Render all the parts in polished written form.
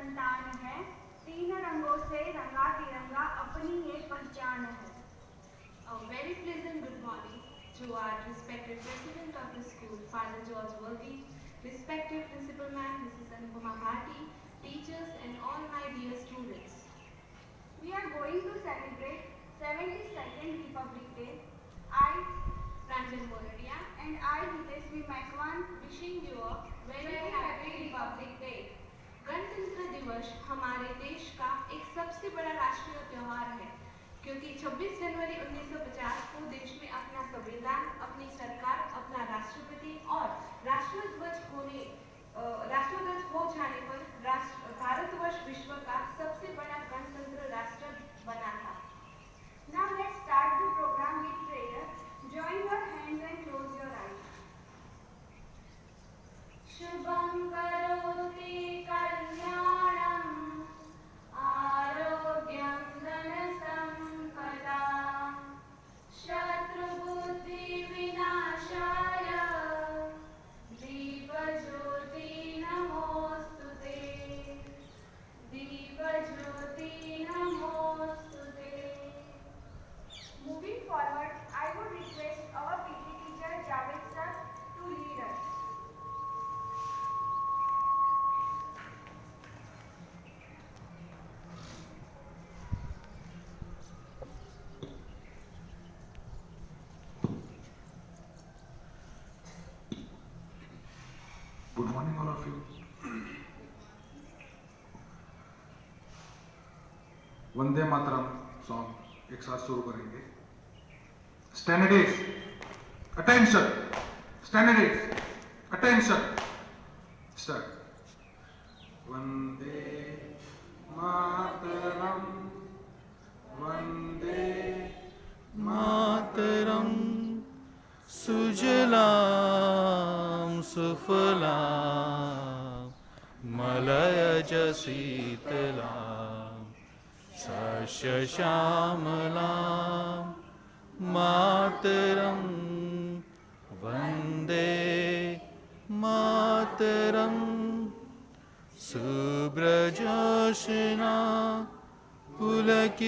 संतान है, तीन रंगों से रंगा तिरंगा अपनी ये पहचान है। A very pleasant good morning to our respected President of the school, Father George Verghese, respected Principal Ma'am, Mrs. Anupama Bhati, teachers and all my dear students. We are going to celebrate 72nd Republic Day. I, Pranjal Moradia, and I, Hitesh Maikwan, wishing you a very happy Republic Day. गणतंत्र दिवस हमारे देश का एक सबसे बड़ा राष्ट्रीय त्योहार है, क्योंकि 26 जनवरी 1950 को देश में अपना संविधान, अपनी सरकार, अपना राष्ट्रपति और राष्ट्रध्वज हो जाने पर भारतवर्ष विश्व का सबसे बड़ा गणतंत्र राष्ट्र बना था। Now let's start the program with prayer. Join your hands and close your eyes. शुभं करोति कल्याणं आरोग्यं धनसम्पदां शत्रुबुद्धि विनाशाय दीपज्योति नमोस्तुते दीपज्योति नमोस्तुते। Moving forward, I would request our PT teacher Javed sir to lead us. Good morning, all of you. Vande Mataram song एक साथ शुरू करेंगे। Standards, attention, standards, attention, start. Vande Mataram, Vande Mataram, सुजलां सुफलां मलयज शीतलां सस्यश्यामलां मातरं वन्दे मातरं। सुब्रजोषिणा पुलकितयामिनी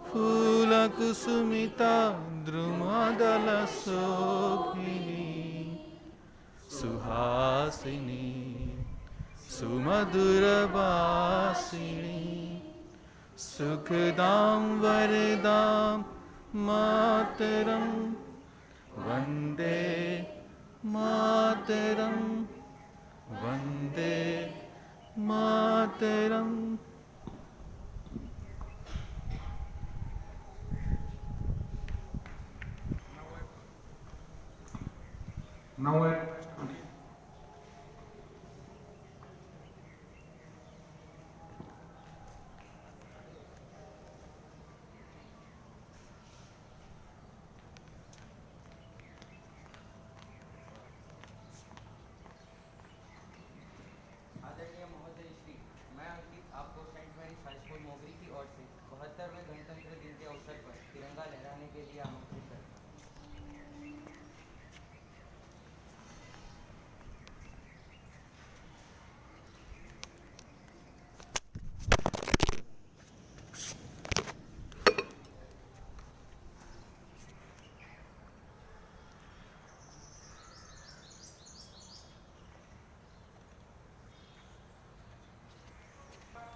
फूलकुसुमिता द्रुमदलशोभिनी सुहासिनी सुमधुरवासिनी सुखदां वरदां मातरं वन्दे मातरं वन्दे मातरं। Now at आदरणीय महोदय श्री, मैं अंकित आपको सेंट मैरीज हाई स्कूल मोगरी की ओर से 72वें गणतंत्र दिन के अवसर पर तिरंगा लहराने के लिए आमंत्रित करता हूं।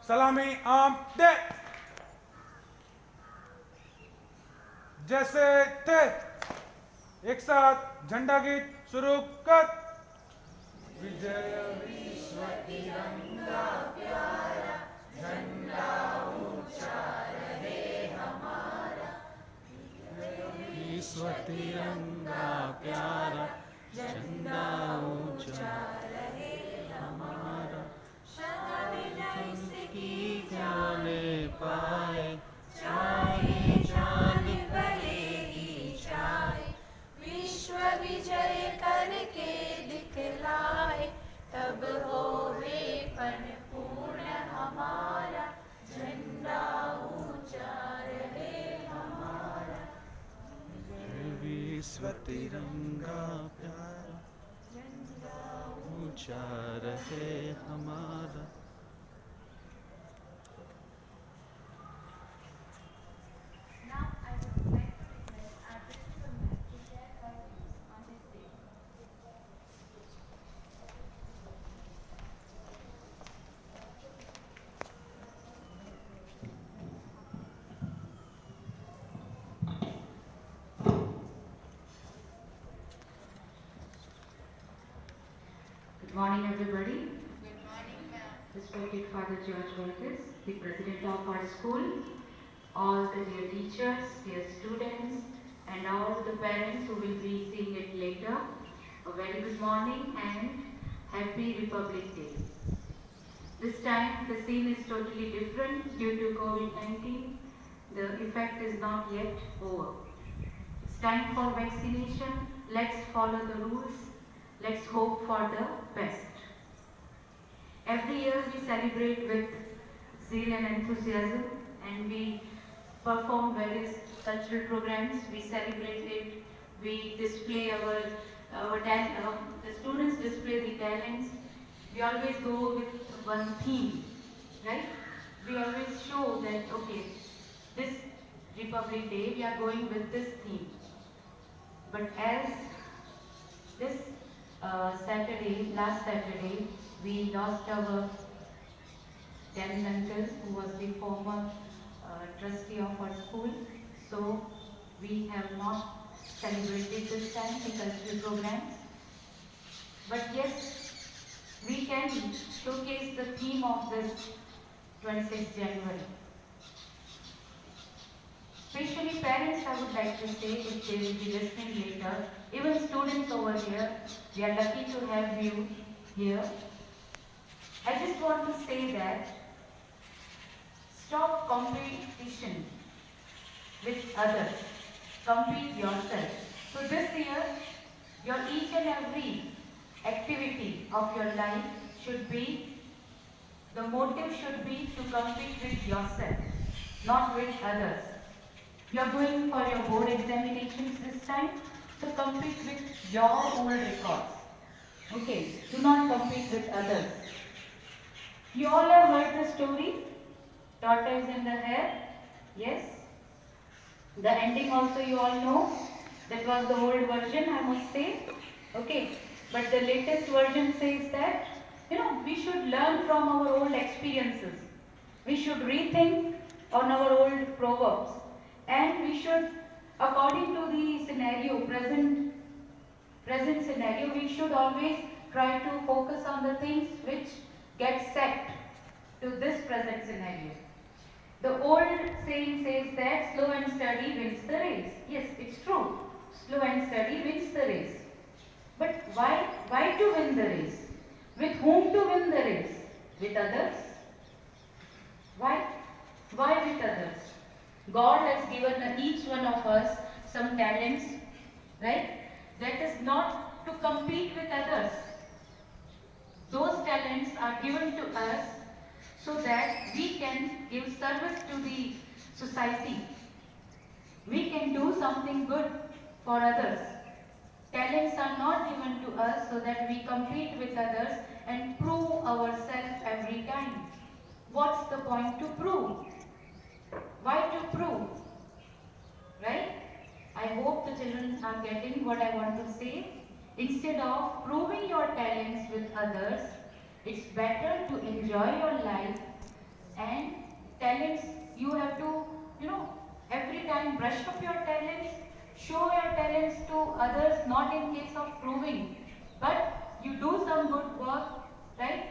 सलामी आम दे, जैसे थे, एक साथ झंडा गीत शुरू कर। विजय विश्व तिरंगा प्यारा, झंडा ऊंचा रहे हमारा। विश्व तिरंगा प्यारा, झंडा ऊंचा रहे हमारा। जाने पाए चाहे जान भलेगी चाहे, विश्व विजय करके दिखलाए, तब होवे परिपूर्ण हमारा, झंडा ऊंचा रहे हमारा। विश्व तिरंगा प्यारा, झंडा ऊंचा रहे हमारा। Now I would like to request our principal ma'am to share her views on this day. Good morning, everybody. Good morning, ma'am. Respected Father George Vertis, the president of our school, all the dear teachers, dear students, and all the parents who will be seeing it later. A very good morning and happy Republic Day. This time the scene is totally different due to COVID-19. The effect is not yet over. It's time for vaccination. Let's follow the rules. Let's hope for the best. Every year we celebrate with zeal and enthusiasm, and we perform various cultural programs. We celebrate it. We display the students display the talents. We always go with one theme, right? We always show that, okay, this Republic Day we are going with this theme. But as this last Saturday, we lost our Danny uncle, who was the former trustee of our school. So we have not celebrated this time the cultural programs. But yes, we can showcase the theme of this 26th January. Especially parents, I would like to say, if they will be listening later, even students over here, we are lucky to have you here. I just want to say that stop competition with others, compete yourself. So this year, your each and every activity of your life should be, the motive should be to compete with yourself, not with others. You are going for your board examinations this time, so compete with your old records. Okay, do not compete with others. You all have heard the story, tortoise and the hare? Yes? The ending also you all know. That was the old version, I must say. Okay, but the latest version says that, we should learn from our old experiences. We should rethink on our old proverbs. And we should, according to the scenario, present scenario, we should always try to focus on the things which get set to this present scenario. The old saying says that slow and steady wins the race. Yes, it's true. Slow and steady wins the race. But why to win the race? With whom to win the race? With others? Why? Why with others? God has given each one of us some talents, right? That is not to compete with others. Those talents are given to us so that we can give service to the society. We can do something good for others. Talents are not given to us so that we compete with others and prove ourselves every time. What's the point to prove? Why to prove? Right? I hope the children are getting what I want to say. Instead of proving your talents with others, it's better to enjoy your life, and talents, you have to, every time brush up your talents, show your talents to others, not in case of proving, but you do some good work, right?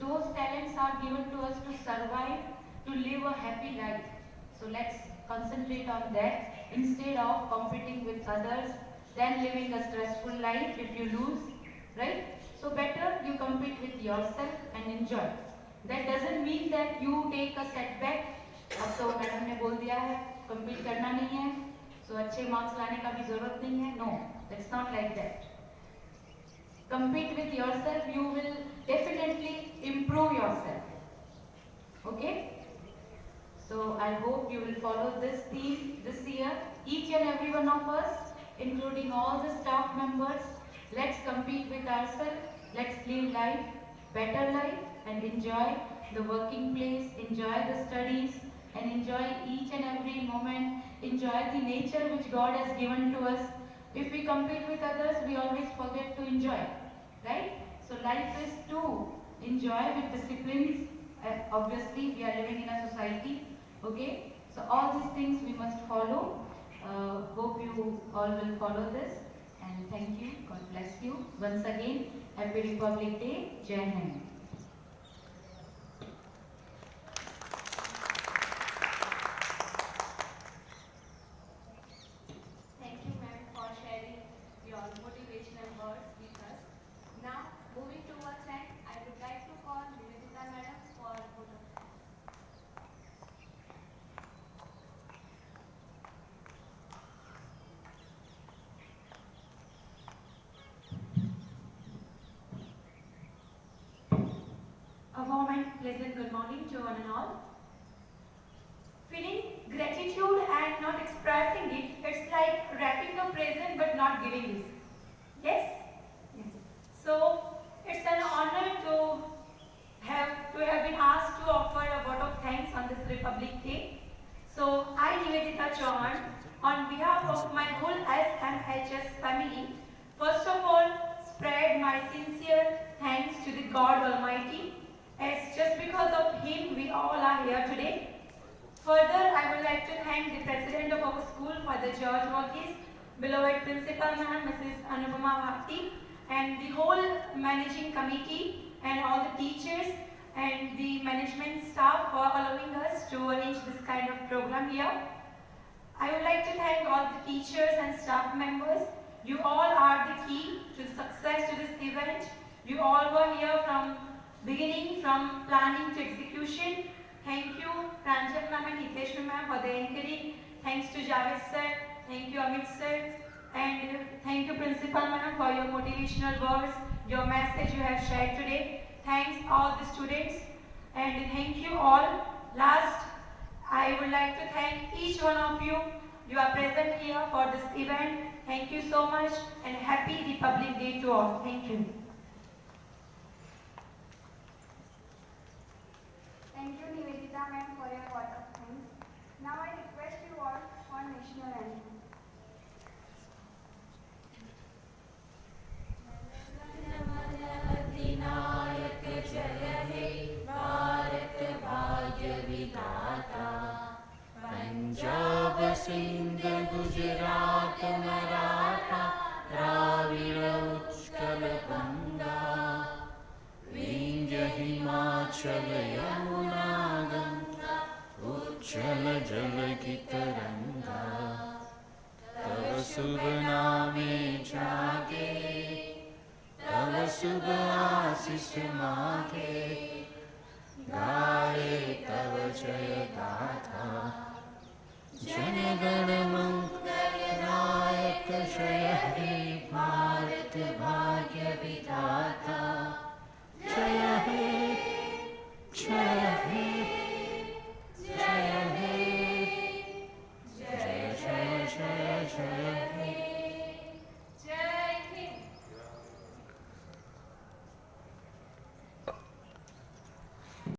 Those talents are given to us to survive, to live a happy life. So let's concentrate on that instead of competing with others, then living a stressful life if you lose, right? So better you compete with yourself and enjoy. That doesn't mean that you take a setback. अब तो madam ने बोल दिया है compete करना नहीं है, so अच्छे marks लाने का भी जरूरत नहीं है. No, that's not like that. Compete with yourself, you will definitely improve yourself. Okay? So I hope you will follow this theme this year. Each and every one of us, including all the staff members, Let's compete with ourselves. Let's live life, better life, and enjoy the working place, enjoy the studies, and enjoy each and every moment. Enjoy the nature which God has given to us. If we compete with others, we always forget to enjoy, right? So life is to enjoy with disciplines. Obviously, we are living in a society, okay? So all these things we must follow. Hope you all will follow this. And thank you. God bless you. Once again, Happy Republic Day. Jai Hind. Thank you, ma'am, for sharing your motivational words with us. Now, moving towards end, I would like to call Nivedita madam for photo. A warm and pleasant good morning to one and all. Feeling gratitude and not expressing it, it's like wrapping a present but not giving it. Yes? Yes. So, it's an honor to have been asked to offer a vote of thanks on this Republic Day. So, I, Nivedita Chauhan, on behalf of my whole SMHS family, first of all, spread my sincere thanks to the God Almighty. It's just because of Him we all are here today. Further, I would like to thank the President of our school, Father George Walkis, beloved Principal Ma'am, Mrs. Anupama Bhatti, and the whole managing committee and all the teachers and the management staff for allowing us to arrange this kind of program here. I would like to thank all the teachers and staff members. You all are the key to success to this event. You all were here from beginning, from planning to execution. Thank you, Pranjal ma'am and Hitesh ma'am for the anchoring. Thanks to Javed sir. Thank you, Amit sir. And thank you, Principal ma'am, for your motivational words, your message you have shared today. Thanks all the students. And thank you all. Last, I would like to thank each one of you. You are present here for this event. Thank you so much and happy Republic Day to all. Thank you. Thank you, Nivedita ma'am, for your vote of thanks. Now I request you all for national anthem. अधिनायक जय हे भारत भाग्य विधाता पंजाब सिंध गुजरात मराठा द्राविड़ उत्कल गंगा विंध्य हिमाचल यमुना गंगा उच्छल जल की तरंगा तव शुभ नामे जागे तव शुभ आशीष मांगे गाए तव जय गाथा जय